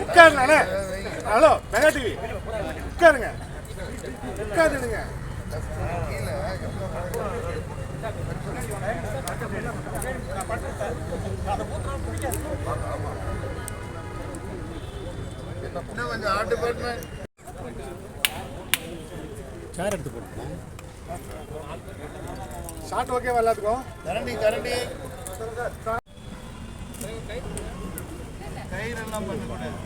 உட்காருங்க. Hello mega TV உட்காருங்க, உட்காருங்க. கொஞ்சம் ஆர்ட் டிபார்ட்மெண்ட் சேர் எடுத்து போடுங்க. ஷார்ட் ஓகேவா எல்லாத்துக்கும்? கரண்டி கயிறெல்லாம் பண்ணக்கூடாது.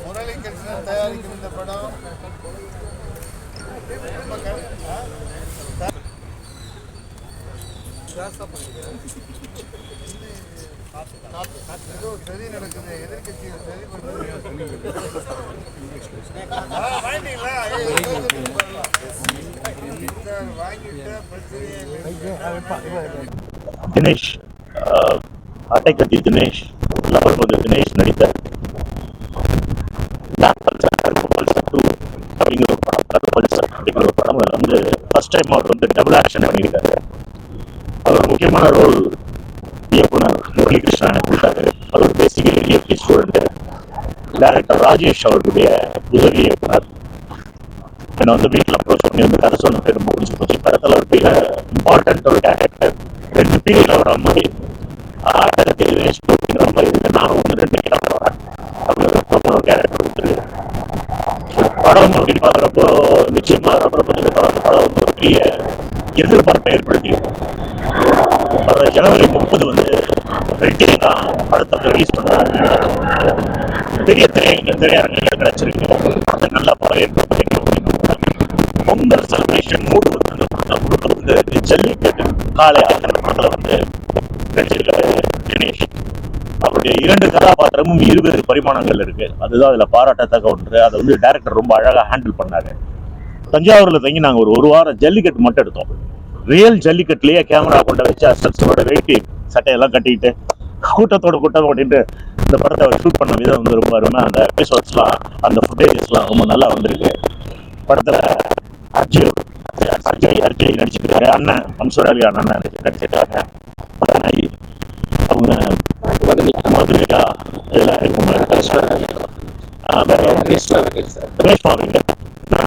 முரளி கிருஷ்ணன் தயாரிக்கும் இந்த படம் சரி நடக்குது. எதிர்கட்சிகள் சரி தினேஷ், அட்டைக்கட்டி தினேஷ், லவர்பது தினேஷ் நடித்த அப்படிங்கிற ஒரு படம், அப்படிங்கிற ஒரு படம் வந்து ஃபர்ஸ்ட் டைம் அவர் வந்து டபுள் ஆக்ஷன் பண்ணியிருக்காரு. அவர் முக்கியமான ரோல் இயக்குனர் முரளி கிருஷ்ணன் கொடுத்தாரு. அவர் basically DSP student. Director Rajesh அவருடைய உதவி இயக்குனர் என்னை வந்து வீட்டில் அப்ரோச் பண்ணி வந்து கதை சொன்ன பேர் ரொம்ப பிடிச்சி போச்சு. படத்தில் ஒரு பெரிய இம்பார்ட்டன்ட் ஒரு கேரக்டர், 2 பீரியட்ல வர மாதிரி அப்படிங்கிற மாதிரி இருக்கு. நான் வந்து 2 கேரக்டர் வரேன் அப்படிங்கிற ஒரு கேரக்டர் கொடுத்துருக்கு. படம் அப்படின்னு பார்க்குறப்போ நிச்சயமா பிரபஞ்ச படம் வந்து ஒரு பெரிய எதிர்பார்ப்பை ஏற்படுத்தியிருக்கும். ஜனவரி 30 வந்து வெட்டிங் தான் படத்தை ரிலீஸ் பண்றாங்க. பெரிய திரையரங்கில் கிடைச்சிருக்கு. அதை நல்லா வரவேற்பு. பொங்கல் செலிப்ரேஷன் மூடு வந்து ஜல்லிக்கட்டு காலை ஆகிற படத்தில் வந்து நடிச்சிருக்காரு தினேஷ். அவருடைய 2 கதாபாத்திரமும் 20 பரிமாணங்கள் இருக்கு. அதுதான் அதுல பாராட்டத்தக்க ஒன்று. அதை வந்து டைரக்டர் ரொம்ப அழகா ஹேண்டில் பண்ணாரு. தஞ்சாவூர்ல தங்கி நாங்க ஒரு வாரம் ஜல்லிக்கட்டு மட்டும் எடுத்தோம். ரியல் ஜல்லிக்கட்டுலயே கேமரா கொண்டு வச்சு அஸ்டன்ஸோட வெயிட்டி சட்டையெல்லாம் கட்டிக்கிட்டு கூட்டத்தோட கூட்டம் ஓட்டிட்டு இந்த படத்தை அவர் ஷூட் பண்ண விதம் வந்து ரொம்ப அருமை. அந்த எபிசோட்ஸ்லாம், அந்த ஃபுட்டேஜஸ்லாம் ரொம்ப நல்லா வந்திருக்கு. படத்துல அர்ஜய் நடிச்சிருக்காரு. அண்ணன் மன்சூர் அலி அண்ணன் நடிச்சிருக்காங்க. அவங்க மதுரைக்கா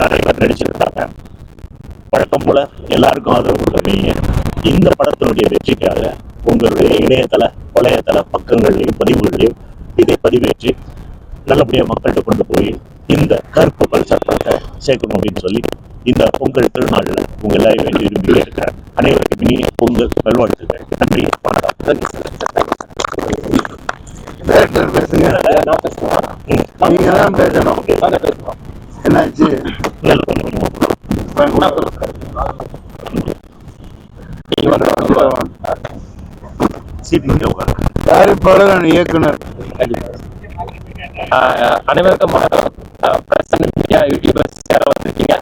நிறைய பேர் நடிச்சிருக்காங்க. பழக்கம் போல எல்லாருக்கும் ஆதரவு கொடுக்குறீங்க. இந்த படத்தினுடைய வெற்றிக்காக உங்களுடைய வலையத்தள பக்கங்களையும் பதிவுகளையும் இதை பதிவேற்றி நல்லபடியாக மக்கள்கிட்ட கொண்டு போய் இந்த கருப்பு பல்சர் படத்தை சேர்க்கணும் அப்படின்னு சொல்லி இந்த பொங்கல் திருநாளில் உங்க எல்லாரும் வேண்டி விரும்பி இருக்கிற அனைவருக்கும் இனிய பொங்கல் நல்வாழ்த்துக்கள். நன்றி, வணக்கம். என்னாச்சு? தயாரிப்பாளர், இயக்குனர் அனைவருக்கும் யூடியூபர்ஸ் யாரும் வந்திருக்கீங்க,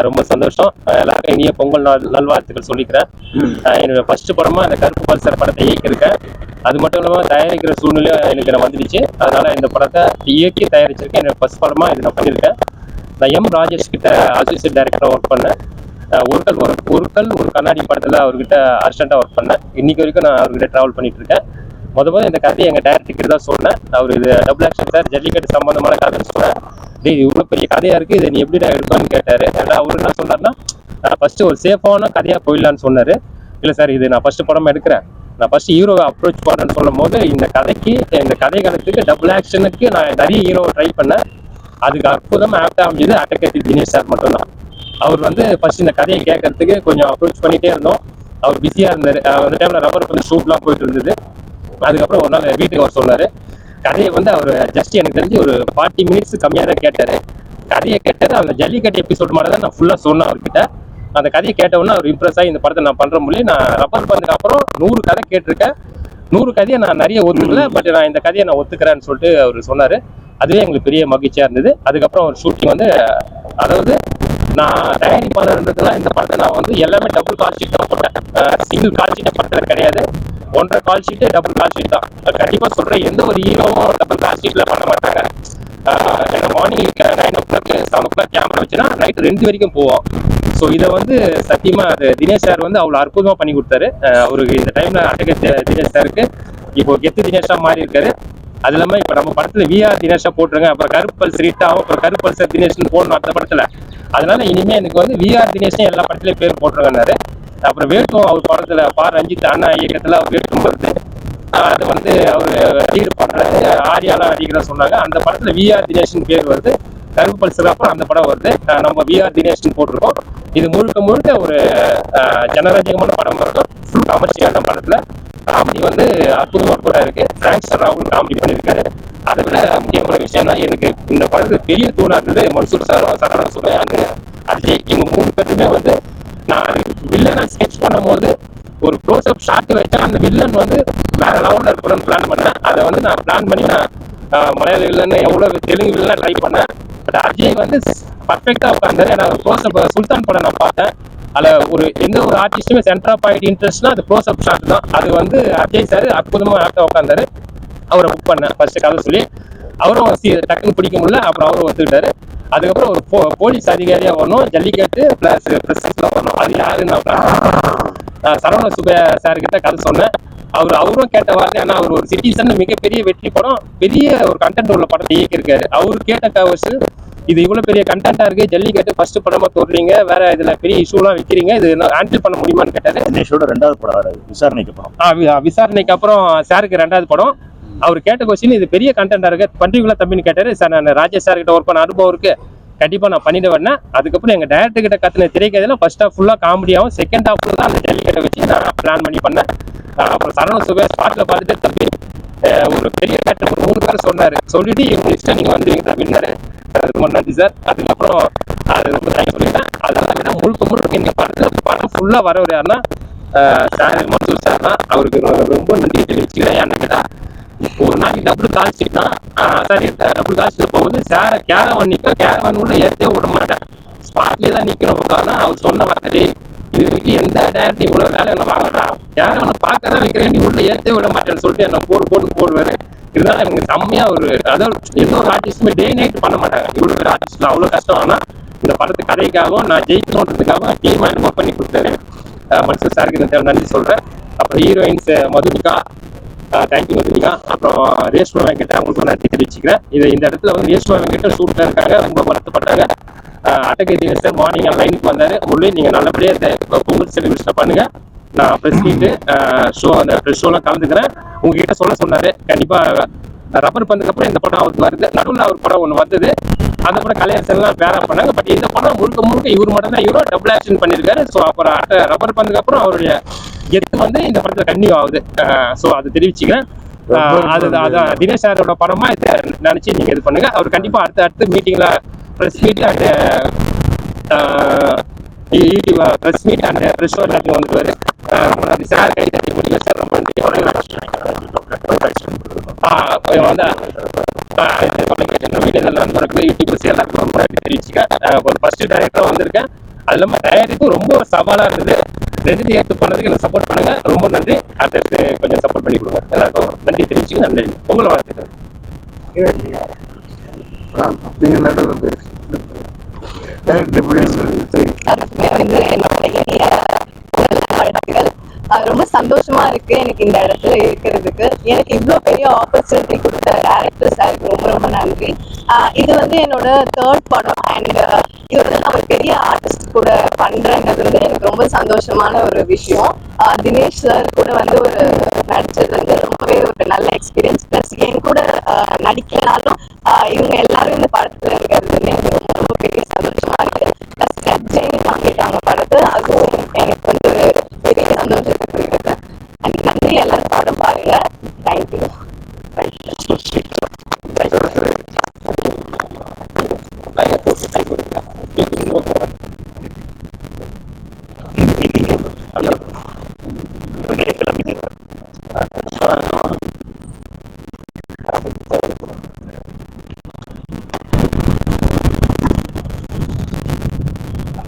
ரொம்ப சந்தோஷம். எல்லாருக்கும் இனிய பொங்கல் நல்வாழ்த்துக்கள் சொல்லிக்கிறேன். என்னோட ஃபர்ஸ்ட் படமா இந்த கருப்பு பல்சர் படத்தை இயக்கியிருக்கேன். அது மட்டும் இல்லாமல் தயாரிக்கிற சூழ்நிலையும் எனக்கு நான் வந்துடுச்சு. அதனால இந்த படத்தை இயக்கி தயாரிச்சிருக்கேன். என்னோட ஃபர்ஸ்ட் படமா இது நான் பண்ணியிருக்கேன். நான் எம் ராஜேஷ் கிட்ட அசோசியேட் டைரக்டராக ஒர்க் பண்ணேன். ஒரு கண்ணாடி படத்தில் அவர்கிட்ட அசிஸ்டண்டாக ஒர்க் பண்ணேன். இன்னைக்கு வரைக்கும் நான் அவர்கிட்ட ட்ராவல் பண்ணிட்டு இருக்கேன். முதல்ல இந்த கதையை எங்கள் டைரக்டருக்கு தான் சொன்னேன். அவர் இது டபுள் ஆக்ஷன் சார், ஜல்லிக்கட்டு சம்பந்தமான கதைன்னு சொன்னேன். இது இவ்வளோ பெரிய கதையாக இருக்குது, இதை நீ எப்படி எடுப்பான்னு கேட்டார். ஏன்னா அவர் என்ன சொன்னார்னா, ஃபர்ஸ்ட் ஒரு சேஃபான கதையாக போயிடலான்னு சொன்னார். இல்லை சார் இது நான் ஃபர்ஸ்ட் படம் எடுக்கிறேன், நான் ஃபர்ஸ்ட் ஹீரோவை அப்ரோச் பண்ணேன்னு சொல்லும் போது இந்த கதைகளுக்கு டபுள் ஆக்ஷனுக்கு நான் நிறைய ஹீரோவை ட்ரை பண்ணேன். அதுக்கு அற்புதமாக ஆக்ட் அமைஞ்சது அட்டகத்தி தினேஷ் சார் மட்டும்தான். அவர் வந்து ஃபர்ஸ்ட் இந்த கதையை கேட்கறதுக்கு கொஞ்சம் அப்ரோச் பண்ணிட்டே இருந்தோம். அவர் பிஸியாக இருந்தார். அந்த டைமில் ரப்பர் வந்து ஷூட்லாம் போயிட்டு இருந்தது. அதுக்கப்புறம் ஒரு நாள் வீட்டுக்கு அவர் சொன்னார். கதையை வந்து அவர் ஜஸ்ட் எனக்கு தெரிஞ்சு ஒரு 40 மினிட்ஸ் கம்மியாக தான் கேட்டார். கதையை கேட்டார். அந்த ஜல்லிக்கட்டு எபிசோட் மாதிரி தான் நான் ஃபுல்லாக சொன்னேன் அவர்கிட்ட. அந்த கதையை கேட்டவுடனே அவர் இம்ப்ரெஸ் ஆகி இந்த படத்தை நான் பண்ணுற முடியும், நான் ரப்பர் பந்துக்கு அப்புறம் 100 கதை கேட்டிருக்கேன், 100 கதையை நான் நிறைய ஒத்துக்கல, பட் நான் இந்த கதையை நான் ஒத்துக்கிறேன்னு சொல்லிட்டு அவர் சொன்னார். அதுவே எங்களுக்கு பெரிய மகிழ்ச்சியாக இருந்தது. அதுக்கப்புறம் ஒரு ஷூட்டிங் வந்து, அதாவது நான் தயாரிப்பாளர்ன்றதுலாம் இந்த படத்தை நான் வந்து எல்லாமே டபுள் கால் ஷீட் தான் போட்டேன். சிங்கிள் கால் ஷீட்டை படத்தில் கிடையாது, 1.5 கால் ஷீட்டு டபுள் கால் ஷீட் தான். கண்டிப்பாக சொல்கிறேன், எந்த ஒரு ஹீரோவும் டபுள் கால் ஷீட்டில் பண்ண மாட்டாங்க. ஏன்னா மார்னிங் 9 o'clock 7 o'clock கேமரா வச்சுன்னா நைட்டு 2 வரைக்கும் போவோம். ஸோ இதை வந்து சத்தியமாக அது தினேஷ் சார் வந்து அவ்வளோ அற்புதமாக பண்ணி கொடுத்தாரு. அவருக்கு இந்த டைமில் அட்டகத்தி தினேஷ் சாருக்கு இப்போ கெத்து தினேஷாக மாறி இருக்காரு. அது இல்லாமல் இப்போ நம்ம படத்தில் விஆர் தினேஷாக போட்டுருங்க, அப்புறம் கருப்பல் ரீட்டாவும் அப்புறம் கருப்பல் சார் தினேஷ்னு போடணும் அந்த படத்தில். அதனால இனிமேல் எனக்கு வந்து விஆர் தினேஷன் எல்லா படத்துலையும் பேர் போட்டுருங்கன்னாரு. அப்புறம் வேட்டும் அவர் படத்தில் ரஞ்சித் அண்ணா இயக்கத்தில் அவர் வேட்டும் வருது. அது வந்து அவர் லீடு பண்ணுறது ஆரியாலாம் நடிக்கிறதா சொன்னாங்க. அந்த படத்தில் விஆர் தினேஷன் பேர் வருது. கருப்பு பல்சர் அப்புறம் அந்த படம் வருது. நம்ம விஆர் தினேஷ்னு போட்டிருக்கோம். இது முழுக்க ஒரு ஜனரஞ்சகமான படம் இருக்கும். ஃபுல் கமர்ஷியலான படத்தில் காமெடி வந்து அற்புதமாக கூட இருக்கு. பிராங்க்ஸ்டர் ராகுல் காமெடி பண்ணியிருக்காரு. அதை விட முக்கியமான விஷயம் தான், எனக்கு இந்த படத்துக்கு பெரிய தூணா இருந்தது மன்சூர் சாரும் சரவண சுபையாங்க அஜய். இவங்க 3 பேருமே வந்து நான் வில்லனை ஸ்கெட்ச் பண்ணும்போது ஒரு க்ளோஸ்அப் ஷாட் வச்சா அந்த வில்லன் வந்து வேற லெவலில் இருக்கணும்னு பிளான் பண்ணேன். அதை வந்து நான் பிளான் பண்ணி நான் மலையாள வில்லன்னு எவ்வளோ தெலுங்கு வில்லன் ட்ரை பண்ணேன். பட் அஜய் வந்து பர்ஃபெக்டாக உட்காந்தாரு. ஏன்னா க்ளோஸ்அப் சுல்தான் படம் நான் பார்த்தேன். அதில் எந்த ஒரு ஆர்டிஸ்ட்டுமே சென்டர் ஆஃப் பாயிண்ட் இன்ட்ரெஸ்ட்னா அது க்ளோஸ்அப் ஷாட் தான். அது வந்து அஜய் சார் அற்புதமாக ஆக்டாக உட்காந்தாரு. அவரை புக் பண்ணேன் ஃபர்ஸ்ட் கதை சொல்லி. அவரும் டக்குன்னு பிடிக்க முடியல, அப்புறம் அவரும் ஒத்துக்கிட்டாரு. அதுக்கப்புறம் ஒரு போலீஸ் அதிகாரியாக வரணும், ஜல்லிக்கட்டு ப்ளஸ் பிரசிடென்ட்லாம் வரணும். அது யாருன்னு நான் சரவண சுபையா சார்கிட்ட கதை சொன்னேன். அவரும் கேட்ட வார்த்தை, ஆனால் அவர் ஒரு சிட்டிசன் மிகப்பெரிய வெற்றி படம், பெரிய ஒரு கண்டென்ட் உள்ள படத்தை இயக்கியிருக்காரு. அவரு கேட்ட கவர்ஸ் இது இவ்வளோ பெரிய கண்டென்ட்டாக இருக்கு, ஜல்லிக்கட்டு ஃபர்ஸ்ட் படமாக தோடுறீங்க, வேற இதில் பெரிய இஷ்யூலாம் வைக்கிறீங்க, இது ஹேண்டில் பண்ண முடியுமான்னு கேட்டாரு. தினேஷோட 2வது படம் விசாரணைக்கு அப்புறம். விசாரணைக்கு அப்புறம் சாருக்கு 2வது படம். அவர் கேட்ட கொஸ்டின் இது பெரிய கண்டென்ட்டாக இருக்கு, பண்றீங்களா தம்பின்னு கேட்டாரு. சார் நான் ராஜேஷ் சார் கிட்ட ஒர்க் பண்ண அனுபவம் இருக்கு, கண்டிப்பாக நான் பண்ணிட்டு வரேன். அதுக்கப்புறம் எங்கள் டேரக்டர் கிட்ட கத்துன திரைக்கதையில் ஃபர்ஸ்ட் ஹாஃப் ஃபுல்லாக காமெடியாகவும், செகண்ட் ஹாஃப்ல தான் அந்த ஜல்லிக்கட்டை வச்சு நான் பிளான் பண்ணி பண்ணேன். அப்புறம் சரவண சுபையா ஸ்பாட்டில் பார்த்துட்டு தம்பி ஒரு பெரிய கேரக்டர் 3 பேர் சொன்னார். சொல்லிட்டு இவங்க இஷ்டம் நீங்கள் வந்து வின்னாரு, ரொம்ப நன்றி சார். அதுக்கப்புறம் அது ரொம்ப தேங்க்ஸ் சொல்லிட்டேன். அதெல்லாம் விட முழுக்க இந்த படம் ஃபுல்லாக வரவர் யாருன்னா சார் மன்சூர் சார் தான். அவருக்கு ரொம்ப நன்றி தெரிவிச்சுக்கிறேன். ஏன்னு கேட்டால் ஒரு நாளைக்கு டபுள் கால் ஷீட் தான் சார். டபுள் கால் ஷீட் போகும்போது சாரை கேரவன் கேரவன் உள்ள ஏற்றே விட மாட்டேன், ஸ்பாட்லேயே தான் நிற்கிறோம். ஆனால் அவர் சொன்ன வார்த்தை, இது வரைக்கும் எந்த டேரக்டர் இவ்வளோ வேலை என்ன வாங்கலாம், கேரவனை பார்க்க தான் வைக்கிறேன், நீ உள்ள ஏற்றே விட மாட்டேன்னு சொல்லிட்டு என்ன போடுவாரு. இருந்தாலும் எனக்கு செம்மையாக அதாவது எந்த ஒரு ஆர்டிஸ்ட்டுமே டே நைட் பண்ண மாட்டாங்க. இவ்வளோ ஒரு ஆர்டிஸ்ட்ல அவ்வளோ கஷ்டம். ஆனால் இந்த படத்து கதைக்காகவும் நான் ஜெயிக்கணுன்றதுக்காக டீமாக என்னமோ பண்ணி கொடுத்தாரு. மன்சூர் சாருக்கு இந்த நன்றி சொல்கிறேன். அப்புறம் ஹீரோயின்ஸ் மதுமிகா, தேங்க்யூ மதுமிகா. அப்புறம் ரேஷ்மா வெங்கட், அவங்களுக்கு நன்றி தெரிவிச்சுக்கிறேன். இந்த இடத்துல வந்து ரேஷ்மா வெங்கட் ஷூட்டில் இருக்காங்க, ரொம்ப வருத்தப்பட்டாங்க. அட்டகத்தி சார் மார்னிங் லைனுக்கு வந்தார். உள்ளே நீங்கள் நல்லபடியாக பொங்கல் செலிப்ரேஷன் பண்ணுங்க, நான் ப்ரெஸ் மீட்டு ஷோ அந்த ப்ரெஸ் ஷோலாம் கலந்துக்கிறேன் உங்ககிட்ட சொன்னார். கண்டிப்பாக ரப்பர் பந்துக்கு அப்புறம் இந்த படம் அவருக்கு வருது. நடுவில் அவர் படம் ஒன்று வந்தது, அந்த படம் கலையரசெல்லாம் பேரா பண்ணாங்க. பட் இந்த படம் முழுக்க இவர் மட்டும் தான் ஹீரோ, டபுள் ஆக்ஷன் பண்ணியிருக்காரு. ஸோ அப்புறம் ரப்பர் பந்துக்கு அப்புறம் அவருடைய கெத்து வந்து இந்த படத்தில் கன்னியூ ஆகுது. ஸோ அதை தெரிவிச்சுக்கிறேன். அதான் தினேஷ் சாரோட படமா இதை நினச்சி நீங்கள் இது பண்ணுங்க. அவர் கண்டிப்பாக அடுத்த மீட்டிங்கில் press meet and YouTube press meet and press show எல்லாத்தையும் வந்துருவாரு. ரொம்ப நன்றி சார், கை தட்டி முடியல சார், ரொம்ப நன்றி. யூடியூபர்ஸ் எல்லாருக்கும் ரொம்ப நன்றி தெரிவிச்சுக்கேன். ஒரு ஃபர்ஸ்ட் டைரக்டராக வந்திருக்கேன். அது இல்லாமல் தயாரிப்பு ரொம்ப சவாலாக இருந்தது. 2 தியேட்டர் பண்ணதுக்கு எனக்கு சப்போர்ட் பண்ணுங்க, ரொம்ப நன்றி. அடுத்து கொஞ்சம் சப்போர்ட் பண்ணி கொடுங்க. எல்லாருக்கும் நன்றி தெரிவிச்சுக்க. நன்றி. உங்களை வாழ்த்துக்கிறேன். ரொம்ப சந்தோஷமா இருக்கு எனக்கு இந்த இடத்துல இருக்கிறதுக்கு. எனக்கு இவ்வளோ பெரிய ஆப்பர்ச்சுனிட்டி கொடுத்த டேரக்டர் சாருக்கு ரொம்ப ரொம்ப நன்றி. இது வந்து என்னோட 3rd படம் அண்ட் இது வந்து நான் ஒரு பெரிய ஆர்டிஸ்ட் கூட பண்றேங்கிறது வந்து எனக்கு ரொம்ப சந்தோஷமான ஒரு விஷயம். தினேஷ் சார் கூட வந்து ஒரு நடிச்சது வந்து ரொம்பவே ஒரு நல்ல எக்ஸ்பீரியன்ஸ். பிளஸ் என் கூட நடிக்கனாலும் இவங்க எல்லாரும் இந்த படத்துல இருக்கிறது எனக்கு ரொம்ப ரொம்ப பெரிய சந்தோஷமா இருக்கு. பிளஸ் ஜெயினி வாங்கிட்டாங்க படத்தை, அதுவும் எனக்கு வந்து பெரிய சந்தோஷத்தை கொடுக்குது. அண்ட் நன்றி, எல்லாரும் படம் பாருங்க. தேங்க்யூ.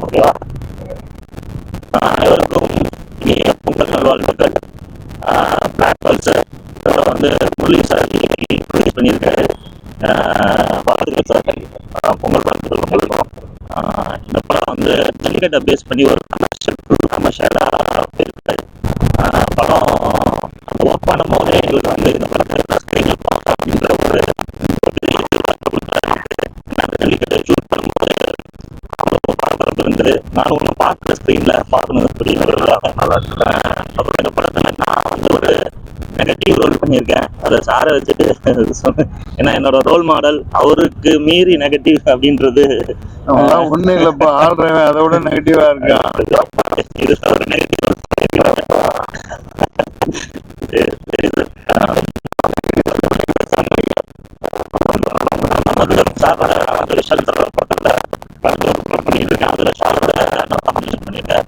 ஓகேவா? அனைவருக்கும் இனிய பொங்கல் நல்வாழ்த்துக்கள். பிளாக் பல்சர் இதோட வந்து முரளி சார் ப்ரொடியூஸ் பண்ணியிருக்காரு. வாழ்த்துக்கள் சார், பொங்கல் வாழ்த்துக்கள் உங்களுக்கும். இந்த படம் வந்து ஜல்லிக்கட்டை பேஸ் பண்ணி ஒரு கமர்ஷியலாக இருக்கு. படம் அந்த ஒர்க் பண்ணும் போதே எங்களுக்கு வந்து இந்த படத்தை ஸ்க்ரீனில் பார்க்கலாம் அப்படின்ற ஒரு ஜல்லிக்கட்டை ஷூட் பண்ணும்போது அவ்வளோ பரபரப்பு இருந்தது. நானும் ஒன்று பார்க்குற ஸ்க்ரீனில் பார்க்கணும் அப்படிங்கிறதுக்காக நல்லா இருக்கிறேன். அப்புறம் இந்த படத்தில் நான் வந்து ஒரு நெகட்டிவ் ரோல் பண்ணியிருக்கேன். அதை சாரை வச்சுட்டு சொன்னேன். ஏன்னா என்னோட ரோல் மாடல் அவருக்கு மீறி நெகட்டிவ் அப்படின்றது ஒன்றும் இல்லைப்பா, ஆடுறவன் அதை விட நெகட்டிவா இருக்கு. இது ஒரு நெகட்டிவ் சாரோட அந்த விஷால் சாரோட படத்தில் பண்ணியிருக்கேன். அதில் சாரோட நான் காம்பினேஷன் பண்ணியிருக்கேன்.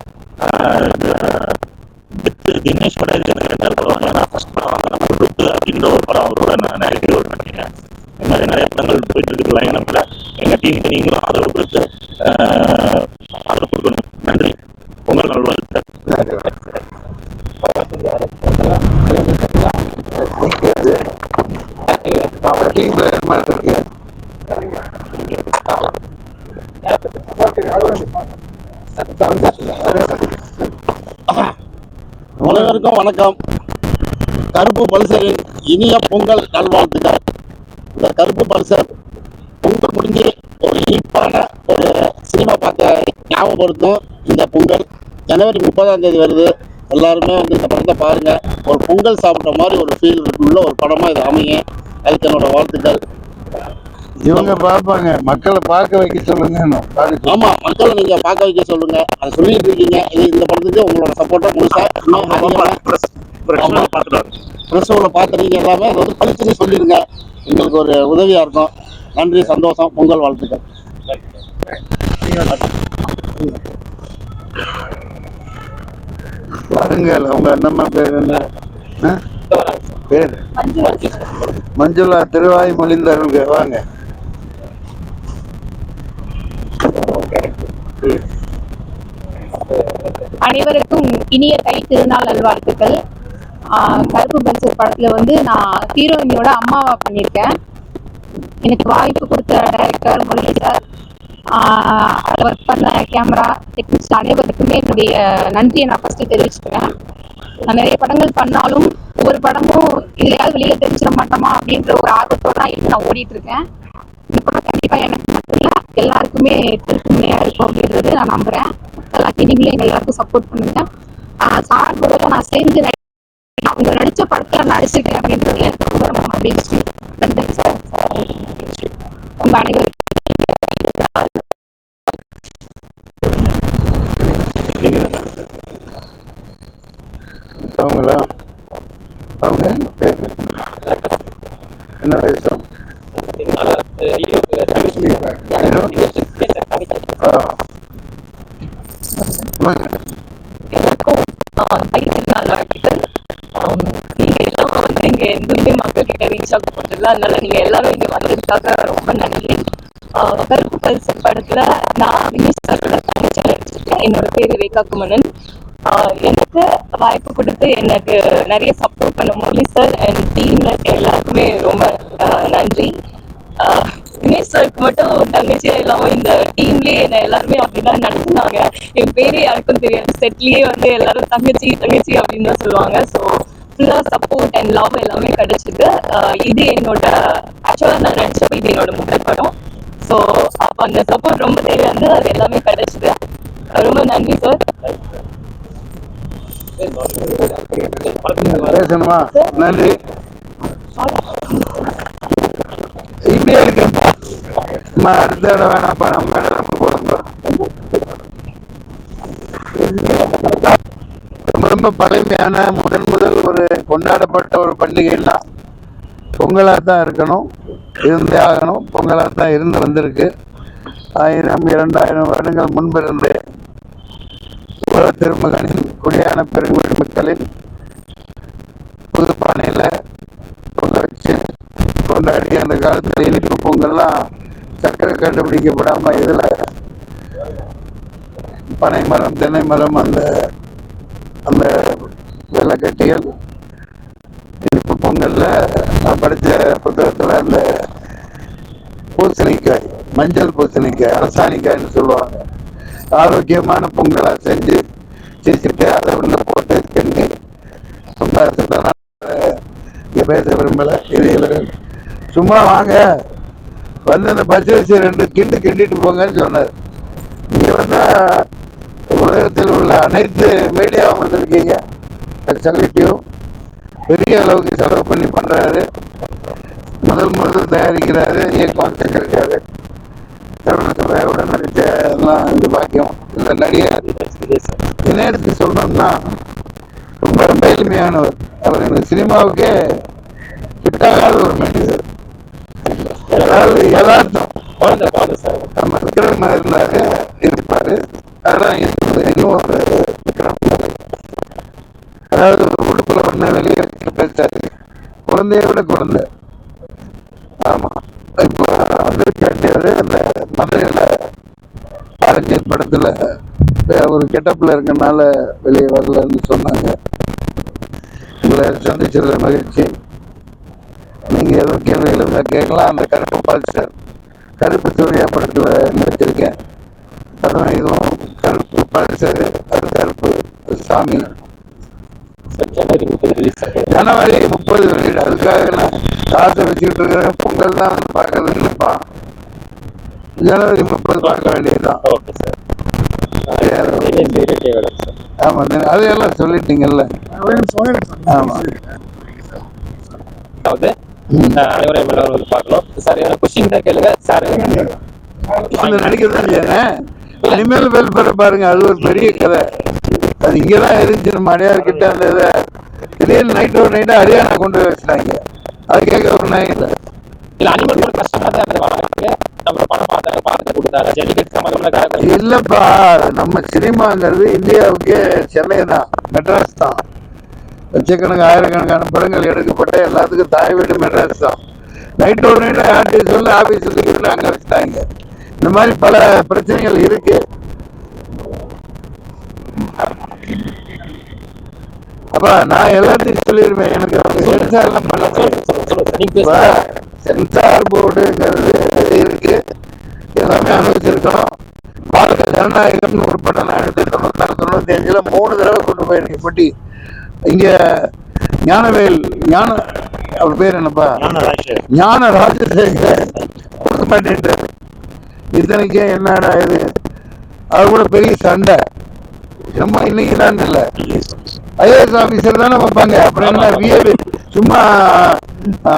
தினேஷ் படம் இருக்கிறது 2வது படம். ஏன்னா ஃபர்ஸ்ட் படம் வந்து நம்ம லுக்கு அப்படின்ற ஒரு படம் அவரோட நான் நெகட்டிவ் ரோல் பண்ணியிருக்கேன். இந்த மாதிரி நிறைய படங்கள் போயிட்டு இருக்கு லைன் அப்பில். எங்கள் டீமுக்கு நீங்களும் ஆதரவு கொடுத்து ஆதரவு கொடுக்கணும். நன்றி. பொங்கல் நல்வாழ்த்துக்கள். அனைவருக்கும் வணக்கம். கருப்பு பல்சரின் இனிய பொங்கல் நல்வாழ்த்துக்கள். இந்த கருப்பு பல்சர் பொங்கல் முடிஞ்சு ஒரு இனிப்பான ஒரு சினிமா பார்க்க ஞாபகப்படுத்தும். இந்த பொங்கல் ஜனவரி 30ஆம் தேதி வருது. எல்லாருமே வந்து இந்த படத்தை பாருங்க. ஒரு பொங்கல் சாப்பிட்ட மாதிரி ஒரு ஃபீல் உள்ள ஒரு படமா இது அமைங்க. அதுக்கு என்னோட வாழ்த்துக்கள். இவங்க பார்ப்பாங்க, மக்களை பார்க்க வைக்க சொல்லுங்க. ஆமா, மக்களை நீங்க பார்க்க வைக்க சொல்லுங்க. அதை சொல்லிட்டு இருக்கீங்க. இந்த படத்துக்கு உங்களோட சப்போர்ட்டா முழுசா பிரசவல பார்த்துறீங்க எல்லாமே அதை வந்து பழிச்சுன்னு சொல்லிடுங்க. எங்களுக்கு ஒரு உதவியா இருக்கும். நன்றி, சந்தோஷம். பொங்கல் வாழ்த்துக்கள். பாருங்கள், அவங்க என்னம்மா பேர் என்ன பேர்? மஞ்சுளா. திருவாய் மொழிந்தவர்கள் வாங்க. அனைவருக்கும் இனிய தை திருநாள் நல்வாழ்த்துக்கள். கருப்பு பல்சர் படத்துல வந்து நான் ஹீரோயினியோட அம்மாவா பண்ணியிருக்கேன். எனக்கு வாய்ப்பு கொடுத்த டைரக்டர் முரளி சார், அதில் ஒர்க் பண்ண கேமரா டெக்னிக்ஸ் அனைவருக்குமே என்னுடைய நன்றியை நான் ஃபர்ஸ்ட் தெரிவிச்சுக்கிறேன். நான் நிறைய படங்கள் பண்ணாலும் ஒவ்வொரு படமும் இதுலையாவது வெளியில தெரிஞ்சிட மாட்டோமா அப்படின்ற ஒரு ஆர்வத்தோட தான் நான் ஓடிட்டு இருக்கேன். இந்த படம் கண்டிப்பா எனக்கு மட்டும் இல்லை, எல்லாருக்குமே திருப்தியா இருக்கும் அப்படின்றது நான் நம்புறேன். எல்லாத்தையும் நீங்களே எங்க எல்லாருக்கும் சப்போர்ட் பண்ணுங்க. சார் கூட நான் சேர்ந்து அவங்க நடிச்ச படத்துல நடிச்சிருக்கேன் அப்படின்றது எனக்கு ரொம்ப ரொம்ப மகிழ்ச்சி. நன்றி சார். உங்க அனைவருக்கும் அவங்களா? அவங்க என்ன வயசு? நீங்க எல்லாம் வந்து இங்க எதுவுமே மக்கள் கிட்ட ரீச் ஆக போறதில்ல. அதனால நீங்க எல்லாரும் இங்க வந்ததுக்காக ரொம்ப நன்றி. கருப்பு பல்சர் படத்துல நான் வினீஷ் சாரோட தங்கச்சியா நடிச்சிருக்கேன். என்னோட பேரு ரேகா குமணன். எனக்கு வாய்ப்பு கொடுத்து எனக்கு நிறைய சப்போர்ட் பண்ண முரளி சார் அண்ட் டீம்ல எல்லாருக்குமே ரொம்ப நன்றி. வினேஷ் சாருக்கு மட்டும் தங்கச்சியா இல்லாம இந்த டீம்லயே என்ன எல்லாருமே அப்படிதான் நடத்துனாங்க. என் பேரே யாருக்கும் தெரியாது. செட்லயே வந்து எல்லாரும் தங்கச்சி தங்கச்சி அப்படின்னு தான் சொல்லுவாங்க. ஸோ ஃபுல்லா சப்போர்ட் அண்ட் லவ் எல்லாமே கிடைச்சிது. இது என்னோட ஆக்சுவலாக நான் நினச்சப்போ இது என்னோட முதல் படம். ஸோ அப்போ அந்த சப்போர்ட் ரொம்ப தேவையானது, அது எல்லாமே கிடைச்சிது. ரொம்ப நன்றி சார். பேசணுமா? நன்றி. இப்படியே இருக்கு. அடுத்த இடம் வேணாப்பா, நம்ம இடம் போடுங்க. ரொம்ப பழமையான முதல் ஒரு கொண்டாடப்பட்ட ஒரு பண்டிகைன்னா பொங்கலாக தான் இருக்கணும், இருந்தே ஆகணும். பொங்கலாக தான் இருந்து வந்திருக்கு. 1000 2000 வருடங்கள் முன்பு இருந்து உலக திருமகனின் குடியான பெருங்குடி மக்களின் புது பானையில் பொங்க வச்சு கொண்டாடி அந்த காலத்தில் இனிப்பு பொங்கல்லாம் சக்கரை கண்டுபிடிக்கப்படாமல் இதில் பனை மரம் தென்னை மரம் அந்த அந்த வெள்ளைக்கட்டிகள் இனிப்பு பொங்கல்ல நான் படித்த புத்தகத்தில் அந்த பூசணிக்காய், மஞ்சள் பூசணிக்காய், அரசாணிக்காய்ன்னு சொல்லுவாங்க. ஆரோக்கியமான பொங்கலாக செஞ்சு சிரிச்சுட்டு அதை உள்ள போட்டு கிண்டி இங்கே பேச விரும்பலை. இது சும்மா வாங்க வந்து அந்த பச்சரிசி 2 கிண்டிட்டு போங்கன்னு சொன்னார். இங்கே வந்தால் உலகத்தில் உள்ள அனைத்து மீடியாவும் வந்திருக்கீங்க. செலிபிரிட்டியும் பெரிய அளவுக்கு செலவு பண்ணி பண்ணுறாரு. முதல் தயாரிக்கிறாரு, இயக்கம் செஞ்சிருக்காரு. தருணத்துறையோட நடித்த எல்லாம் இது பாக்கியம். இந்த நடிகர் நேரத்துக்கு சொல்லணும்னா ரொம்ப ரொம்ப எளிமையானவர். அவர் இந்த சினிமாவுக்கே கிட்டாகாத ஒரு மனிதர். அதாவது யதார்த்தம் நம்ம விக்ரம் இருந்தாரு இருப்பாரு. அதான் இன்னும் ஒரு விக்ரம். அதாவது ஒரு உடுப்புல ஒண்ணு வெளியே பேசாரு, குழந்தைய விட குழந்தை. ஆமா, இப்போ வந்திருக்காரு அந்த மதுரையில அரஞ்சர் படத்துல ஒரு கெட்டப்ல இருக்கனால வெளியே வரலன்னு சொன்னாங்க. உங்களை சந்திச்சதுல மகிழ்ச்சி. நீங்க ஏதோ கேள்விகள் கேட்கலாம். அந்த கருப்பு பால்சர் கருப்பு சூர்யா படத்துல நடிச்சிருக்கேன். அதான் இதுவும் கருப்பு பால்சர், அது கருப்பு சாமி. ஜனவரி 30 வெளியிட. அதுக்காக நான் காசை வச்சுக்கிட்டு இருக்கிறேன். பொங்கல் தான் பார்க்கறது இல்லைப்பா. ஜனவரி 30 பார்க்க வேண்டியதுதான். ஆமா, அதையெல்லாம் சொல்லிட்டீங்கல்ல. ஆமா, நடிக்கிறதான் செய்யறேன். இனிமேல் வெல் பெற பாருங்க, அது ஒரு பெரிய கதை. அது இங்கதான் இருந்துச்சு நம்ம அடையார்கிட்ட. அந்த இதை திடீர்னு நைட்டோட நைட்டா ஹரியானா கொண்டு போய் வச்சுட்டாங்க. அது கேட்க ஒரு நாய் இல்லை. இல்லப்பா, நம்ம சினிமாங்கிறது இந்தியாவுக்கே சென்னை தான், மெட்ராஸ் தான். லட்சக்கணக்கான ஆயிரக்கணக்கான படங்கள் எடுக்கப்பட்ட எல்லாத்துக்கும் தாய் வீடு மெட்ராஸ் தான். நைட்டோட நைட்டு ஆர்டிஸ்ட் சொல்லி ஆபீஸ் அங்கே வச்சுட்டாங்க. இந்த மாதிரி பல பிரச்சனைகள் இருக்கு. அப்ப நான் எல்லாத்தையும் சொல்லிடுவேன். எனக்கு சென்சார்லாம் பண்ண சென்சார் போர்டுங்கிறது இருக்கு, எல்லாமே அனுபவிச்சிருக்கோம். பாரத ஜனநாயகம்னு ஒரு படம் நான் எடுத்து 96 95 3 தடவை கொண்டு போயிருக்கேன் பெட்டி. இங்க ஞானவேல் அவர் பேர் என்னப்பா, ஞான ராஜசேகர் கொடுக்க மாட்டேன்ட்டு. இத்தனைக்கே என்னடா இது, அது கூட பெரிய சண்டை. சும்மா இன்னைக்கு தான் இல்லை, ஐஏஎஸ் ஆபீசர் தானே வைப்பாங்க. அப்புறம் என்ன விஏவி சும்மா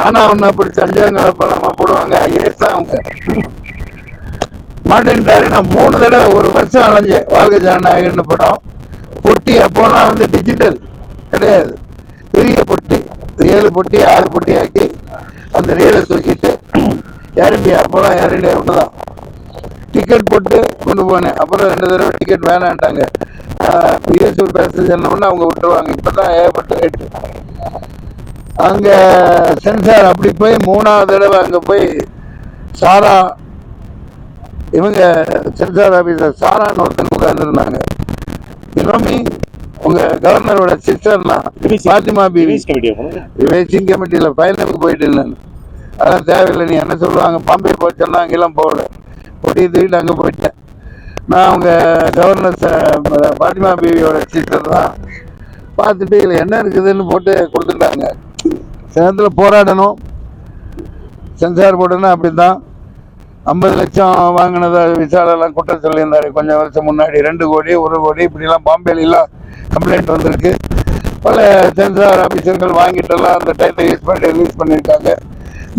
ஆனா ஒண்ணு அப்படி சஞ்சாங்க பணமா போடுவாங்க. ஐஏஎஸ் தான் அவங்க மாட்டேன்ட்டாரு. நான் 3 தடவை 1 வருஷம் அலைஞ்சேன். வாழ்க ஜனநாயகன்னு படம் பொட்டி. அப்போலாம் வந்து டிஜிட்டல் கிடையாது, பெரிய பொட்டி, 7 பொட்டி 6 பொட்டி ஆக்கி அந்த ரீலை தூக்கிட்டு ஏர் இண்டியா, அப்போலாம் ஏர் இண்டியா ஒண்ணுதான், டிக்கெட் போட்டு கொண்டு போனேன். அப்புறம் 2 தடவை டிக்கெட் வேணான்ட்டாங்க. பிஎஸ்ஆர் பேசஞ்சர்னு ஒன்று அவங்க விட்டுருவாங்க. இப்போதான் ஏகப்பட்ட ரேட்டு. அங்க சென்சார் அப்படி போய் 3ஆவது தடவை அங்க போய் சாரா, இவங்க சென்சார் ஆபீசர் சாரான்னு ஒருத்தன் உட்கார்ந்துருந்தாங்க. இளமி உங்க கவர்னரோட சிஸ்டர்னா பாத்திமா பிவி ரிவைசிங் கமிட்டியில ஃபைனலுக்கு போயிட்டு இருந்தேன். அதான் தேவையில்லை, நீ என்ன சொல்லுவாங்க பாம்பே போச்சோன்னா அங்கெல்லாம் போகல, பொட்டி தூக்கிட்டு அங்கே போயிட்டேன். நான் அவங்க கவர்னர் பாத்திமா பிவியோட சிஸ்டர் தான். பார்த்துட்டு இதில் என்ன இருக்குதுன்னு போட்டு கொடுத்துட்டாங்க. சேலத்தில் போராடணும், சென்சார் போர்டுன்னா அப்படி தான். 50 லட்சம் வாங்கினதை விசாலெல்லாம் குற்றம் சொல்லியிருந்தாரு கொஞ்சம் வருஷம் முன்னாடி. 2 கோடி 1 கோடி இப்படிலாம் பாம்பேலாம் கம்ப்ளைண்ட் வந்திருக்கு. பல சென்சார் ஆஃபீஸர்கள் வாங்கிட்டெல்லாம் அந்த டைத்தை யூஸ் பண்ணி ரிலீஸ் பண்ணியிருக்காங்க.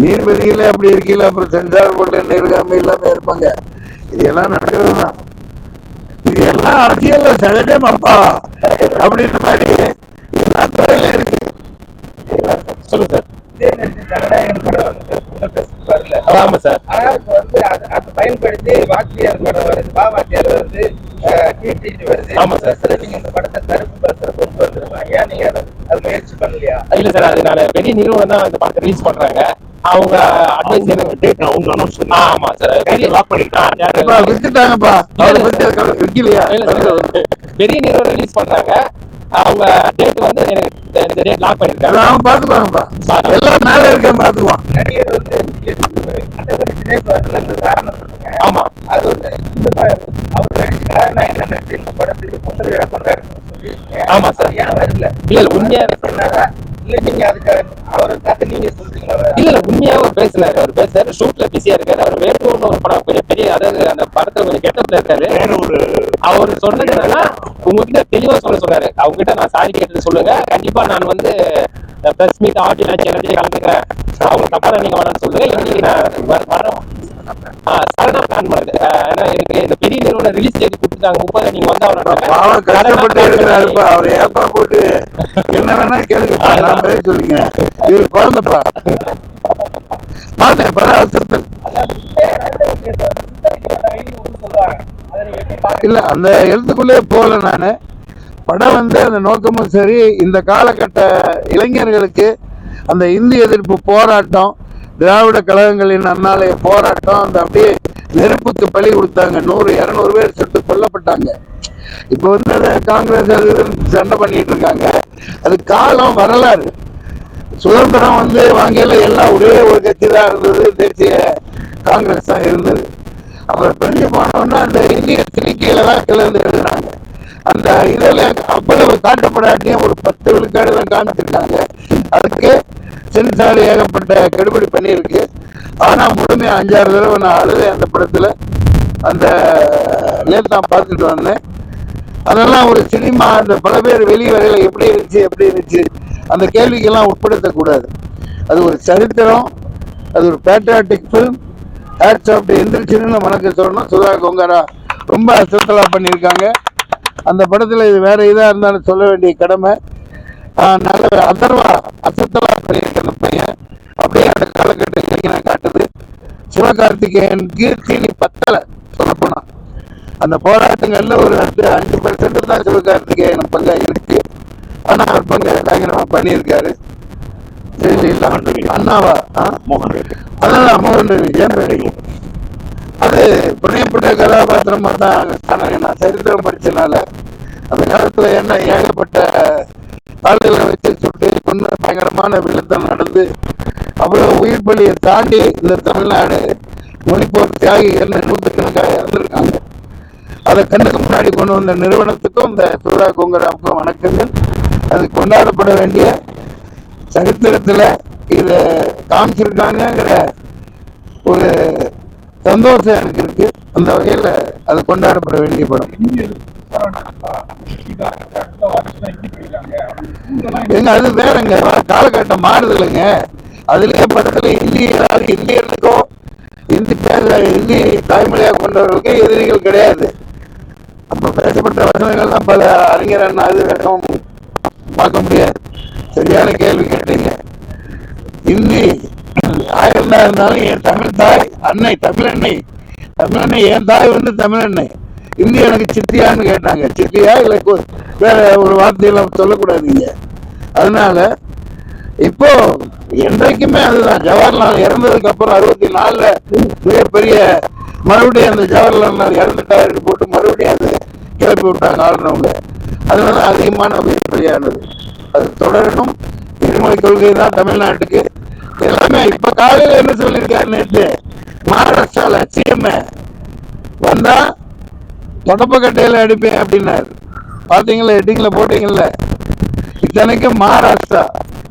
நீர்வெளியில் அப்படி இருக்கல, அப்புறம் சென்சார் போர்டு என்ன இருக்காம இல்லாமல் இருப்பாங்க. இதெல்லாம் நடக்கிறது தான். இது எல்லாம் அரசியல்ல சகஜமாப்பா அப்படின்ற மாதிரி எல்லா துறையில இருக்கு. சொல்லுங்க சார். ஆமா சார். அதை பயன்படுத்தி வாத்தியார் படம் வருது, வாத்தியார் வருது, வருது. ஆமா சார். நீங்க இந்த படத்தை கருப்பு படத்தை கொண்டு வந்துருக்கலாம். ஏன் நீங்க அது முயற்சி பண்ணலையா? இல்ல சார், அதனால பெரிய நிறுவனம் தான் அந்த படத்தை ரிலீஸ் பண்றாங்க. அவங்க அட்வைஸ் அவங்க அனௌன்ஸ் பண்ணி. ஆமா சார், பெரிய லாக் பண்ணிட்டாங்க, வித்துட்டாங்கப்பா. விக்கலையா? பெரிய நிறுவனம் ரிலீஸ் பண்றாங்க. அவங்க டேட் வந்து எனக்கு டேட் லாக் பண்ணிருக்காங்க. அவன் பாத்துக்குவாங்கப்பா, எல்லாம் மேல இருக்க பாத்துக்குவான். நடிகர் வந்து காரணம் ஆமா, அது வந்து அவர் நடிச்ச காரணம் என்ன, இந்த படத்துக்கு முதலீடு பண்றாருன்னு சொல்லி. ஆமா சார். ஏன் வரல? இல்ல உண்மையா சொன்னாரா? இல்ல நீங்க அதுக்கு அவரை பார்த்து நீங்க சொல்றீங்களா? இல்ல உண்மையாவே பேசினாரு. அவர் பேசுறாரு, ஷூட்ல பிஸியா இருக்காரு. அவர் வேட்டூர்னு ஒரு படம் கொஞ்சம் பெரிய, அதாவது அந்த படத்துல கொஞ்சம் கெட்டப்ல இருக்காரு. அவர் சொன்னது என்னன்னா, உங்ககிட்ட தெளிவா சொன்னாரு. அவங்க கிட்ட நான் சாரி கேட்டு சொல்லுங்க, கண்டிப்பா நான் வந்து பிரஸ் மீட் ஆடியோ எல்லாத்தையும் கலந்துக்கிறேன். அவங்க தப்பா நீங்க வேணாம்னு சொல்லுங்க. இன்னைக்கு நான் வரோம் சடனா பிளான் பண்ணுது. ஏன்னா எனக்கு இந்த பெரிய நிறுவனம் ரிலீஸ் டேட் கொடுத்துட்டாங்க 30. நீங்க வந்து அவரை கஷ்டப்பட்டு இருக்கிறாருப்பா. அவர் ஏப்பா போட்டு என்ன வேணா கேளுங்கப்பா, நான் பேர் சொல்லிங்க. இது குழந்தைப்பா பார்த்தேன் பல அவசரத்தில். இல்ல அந்த எழுத்துக்குள்ளே போகல நானு. படம் வந்து அந்த நோக்கமும் சரி. இந்த காலகட்ட இளைஞர்களுக்கு அந்த இந்திய எதிர்ப்பு போராட்டம், திராவிட கழகங்களின் அண்ணாலய போராட்டம், அந்த அப்படியே நெருப்புக்கு பலி கொடுத்தாங்க. 100-200 பேர் சுட்டு கொல்லப்பட்டாங்க. இப்போ வந்து காங்கிரஸ் சண்டை பண்ணிட்டு இருக்காங்க. அது காலம் வரலாறு. சுதந்திரம் வந்து வாங்கியில எல்லாம் ஒரே ஒரு கட்சி தான் இருந்தது, தேசிய காங்கிரஸ் தான் இருந்தது. அப்புறம் பிரிஞ்சு போனோம்னா அந்த இந்திய திணிக்கையில தான் கிளர்ந்து எழுதுனாங்க. அந்த இதில் அவ்வளவு காட்டப்படாட்டியும் ஒரு 10 விழுக்காடு தான் காமிச்சிருக்காங்க. அதுக்கு சென்சார் ஏகப்பட்ட கெடுபடி பண்ணியிருக்கு. ஆனால் முழுமையாக 5-6 தடவை நான் அழுதேன் அந்த படத்தில். அந்த நேற்று நான் பார்த்துட்டு வந்தேன். அதெல்லாம் ஒரு சினிமா. அந்த பல பேர் வெளியே வரையில எப்படி இருந்துச்சு அந்த கேள்விக்கெல்லாம் உட்படுத்தக்கூடாது. அது ஒரு சரித்திரம், அது ஒரு பேட்ரியாட்டிக் ஃபிலிம். ஹேட்ஸ் ஆஃப் எந்திரிச்சுன்னு வணக்கம் சொல்லணும். சுதா கொங்கரா ரொம்ப அசத்தலாக பண்ணியிருக்காங்க அந்த படத்தில். இது வேற இதாக இருந்தாலும் சொல்ல வேண்டிய கடமை. நல்ல அதர்வா அசத்தலாக பண்ணியிருக்க அந்த பையன். அப்படியே அந்த காலகட்டத்தில் காட்டுது. சிவகார்த்திகேயனுக்கு தீனி பத்தலை சொல்லப்போனா. அந்த போராட்டங்கள்ல ஒரு 5% தான் சிவகார்த்திகேயன் பங்கா இருக்கு. ஆனா அவர் பங்கு பயங்கரமா பண்ணியிருக்காரு. அண்ணாவா அதான் மோகன் ரவி ஏன் அது புனையப்பட்ட கதாபாத்திரமா தான். நான் சரித்திரம் படிச்சனால அந்த காலத்துல என்ன ஏகப்பட்ட ஆளுகளை வச்சு சுட்டு கொண்டு பயங்கரமான விழுத்தம் நடந்து அவ்வளவு உயிர் பலியை தாண்டி இந்த தமிழ்நாடு மொழிப்போர் தியாகிகள் 100கணக்காக இறந்துருக்காங்க. அதை கண்ணுக்கு முன்னாடி கொண்டு வந்த நிறுவனத்துக்கும் இந்த சுதா கொங்கராவுக்கும் வணக்கங்கள். அது கொண்டாடப்பட வேண்டிய சரித்திரத்துல இதை காமிச்சிருக்காங்கிற ஒரு சந்தோஷம் எனக்கு இருக்கு. அந்த வகையில அது கொண்டாடப்பட வேண்டிய படம். எங்க அது வேறங்க, காலகட்டம் மாறுதலுங்க. அதுலயே படத்துல இந்தியர்களுக்கும் இந்தி தாய்மொழியா கொண்டவர்களுக்கு எதிரிகள் கிடையாது. அப்ப பேசப்பட்ட வசனங்கள்லாம் பல அறிஞர் அண்ணா அது பார்க்க முடியாது. சரியான கேள்வி கேட்டீங்க. இந்தி ஆயிரம் இருந்தாலும் என் தமிழ் தாய் அன்னை தமிழன்னை என் தாய் வந்து தமிழன்னை. இந்தி எனக்கு சித்தியான்னு கேட்டாங்க. சித்தியா இல்லை வேற ஒரு வார்த்தையெல்லாம் சொல்லக்கூடாதுங்க. அதனால இப்போ என்றைக்குமே அதுதான். ஜவஹர்லால் இறந்ததுக்கு அப்புறம் 64 மிகப்பெரிய மறுபடியும் அந்த ஜவஹர்லால் இறந்துட்டாரு போட்டு மறுபடியும் அது கிளப்பி விட்டாங்க ஆளுநவங்க. அதனால அதிகமான வெளிப்படையானது. அது தொடரணும். இருமொழி கொள்கை தான் தமிழ்நாட்டுக்கு எல்லாமே. இப்ப காலையில என்ன சொல்லியிருக்காரு, நேற்று மகாராஷ்டிரால சிஎம் வந்தா தொடப்பக்கட்டையில அடிப்பேன் அப்படின்னாரு. பாத்தீங்களா, ஹெட்டிங்ல போட்டீங்கல்ல. இத்தனைக்கும் மகாராஷ்டிரா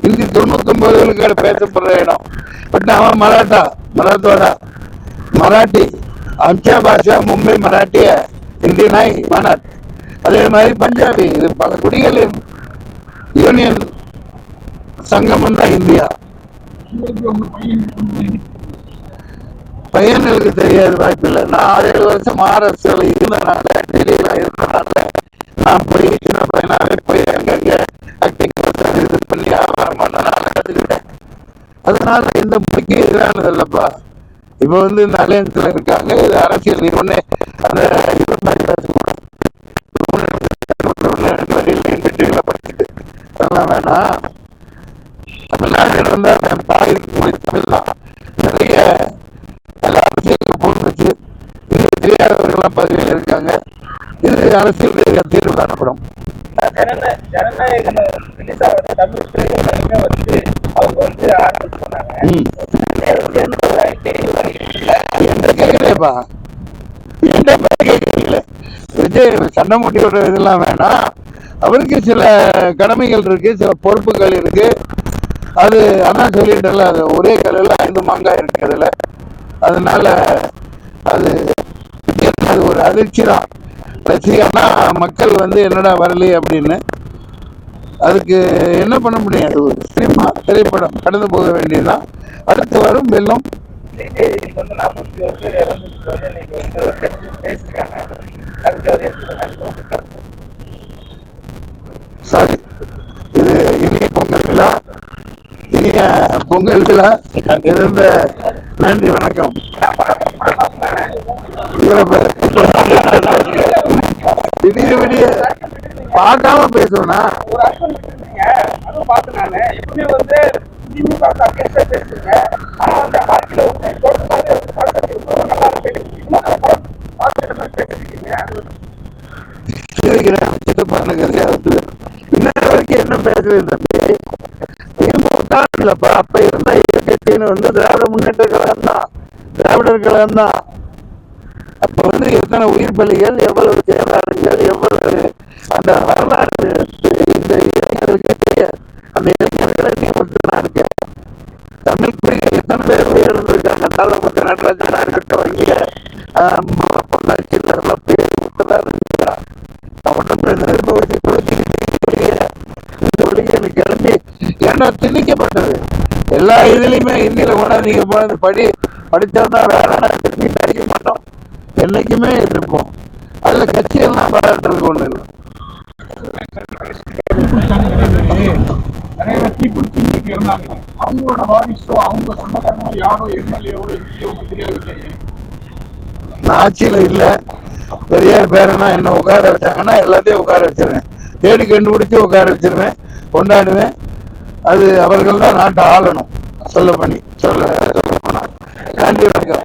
ஹிந்தி 99 விழுக்காடு பேசப்படுற இடம். பட் அவன் மராத்தோடா மராட்டி आमच्या भाषा मुंबई मराठी आहे, हिंदी नाही म्हणत. அதே மாதிரி பஞ்சாபி, இது பல குடிகளின் யூனியன் சங்கமம் தான் இந்தியா. பையன்களுக்கு தெரியாது, வாய்ப்பில்லை. நான் 7 வருஷம் மகாராஷ்டிராவில் இருந்தனால, டெல்லியில இருந்தனால நான் போய் சின்ன பையனாவே போய் அங்கங்க ஆக்டிங் இது பண்ணி வியாபாரம் பண்ணனால கற்றுக்கிட்டேன். அதனால எந்த மொழிக்கு எதிரானது இல்லப்பா. இப்போ வந்து இந்த அலையன்ஸ்ல இருக்காங்க, இது அரசியல். நீ ஒண்ணு அந்த இது மாதிரி பேசக்கூடாது. படிச்சுட்டு அதெல்லாம் வேணாம். தமிழ்நாடு இருந்தா தாய் மொழி தமிழ் தான். நிறைய எல்லா அரசியலுக்கு போட்டுச்சு. இது தெரியாதவர்கள்லாம் பதவியில் இருக்காங்க. இது அரசியல் ரீதியாக தீர்வு காணப்படும். ஜனநாயக தமிழ் திரைப்படமே வந்து அவங்க வந்து ஆரம்பிச்சு போனாங்க. என்ற கேட்கலையப்பா, என்ற கேட்கல. விஜய் சண்டை மூட்டி விடுற இதெல்லாம் வேணாம். அவருக்கு சில கடமைகள் இருக்கு, சில பொறுப்புகள் இருக்கு. அது அதான் சொல்லிட்டல, அது ஒரே கல்லில் 5 மாங்காய் இருக்கு அதுல. அதனால அது ஒரு அதிர்ச்சி தான். ரசிகனா மக்கள் வந்து என்னடா வரலையே அப்படின்னு. அதுக்கு என்ன பண்ண முடியும்? அது ஒரு சினிமா திரைப்படம், கடந்து போக வேண்டியதுதான். அடுத்து வரும் வெள்ளம். சாரி, இது இனிய பொங்கல் விழா. இனிய பொங்கல் விழா இருந்த நன்றி, வணக்கம். திடீர் விடிய பார்க்காம பேசுவேனா? ஒரு அர்த்தம் அதுவும் பார்த்து நானு எப்பவுமே வந்து திமுக பேசுறேங்க. ஆனா வந்து வாழ்க்கையில வந்து நல்லா இருக்கு. இன்னொரு வரைக்கும் என்ன பேசுவேன் தம்பி? இல்லப்பா, அப்ப இருந்த கட்சின்னு வந்து திராவிட முன்னேற்ற கழகம் தான், திராவிடர் கழகம் தான். அப்ப வந்து எத்தனை உயிர் பலிகள், எவ்வளவு செயலாளர்கள், எவ்வளவு அந்த வரலாறு இந்த இளைஞர்களுக்கே தெரியாது. அந்த இளைஞர்களை நீ மட்டும்தான் இருக்க. தமிழ் குடிகள் எத்தனை பேர் உயர்ந்திருக்காங்க. தாளமுத்து நடராஜனா இருக்கட்டும், இங்க பொள்ளாச்சி பேர் முத்ததான் இருக்கிறான். அவன் நெருப்ப வச்சு கிளம்பி ஏன்னா திணிக்கப்பட்டது. எல்லா இதுலயுமே இந்தியில கூட நீங்க போனது படிச்சாதான் வேலை திரும்பி படிக்க மாட்டோம். என்னைக்குமே இருப்போம். அதுல கட்சியெல்லாம் பாராட்டுறதுக்கு ஒண்ணு இல்லை. நிறைய தீப்பிடிச்சு இன்னைக்கு இருந்தாங்க. அவங்களோட வாரிசோ அவங்க சொந்தக்காரனோ யாரோ எம்எல்ஏவோ தெரியவில்லை. நான் ஆட்சியில இல்ல. பெரியார் பேரனா என்ன உட்கார வச்சாங்கன்னா எல்லாத்தையும் உட்கார வச்சிருவேன். தேடி கண்டுபிடிச்சு உட்கார வச்சிருவேன், கொண்டாடுவேன். அது அவர்கள் தான் நாட்டை ஆளணும். சொல்ல போனா நன்றி, வணக்கம்.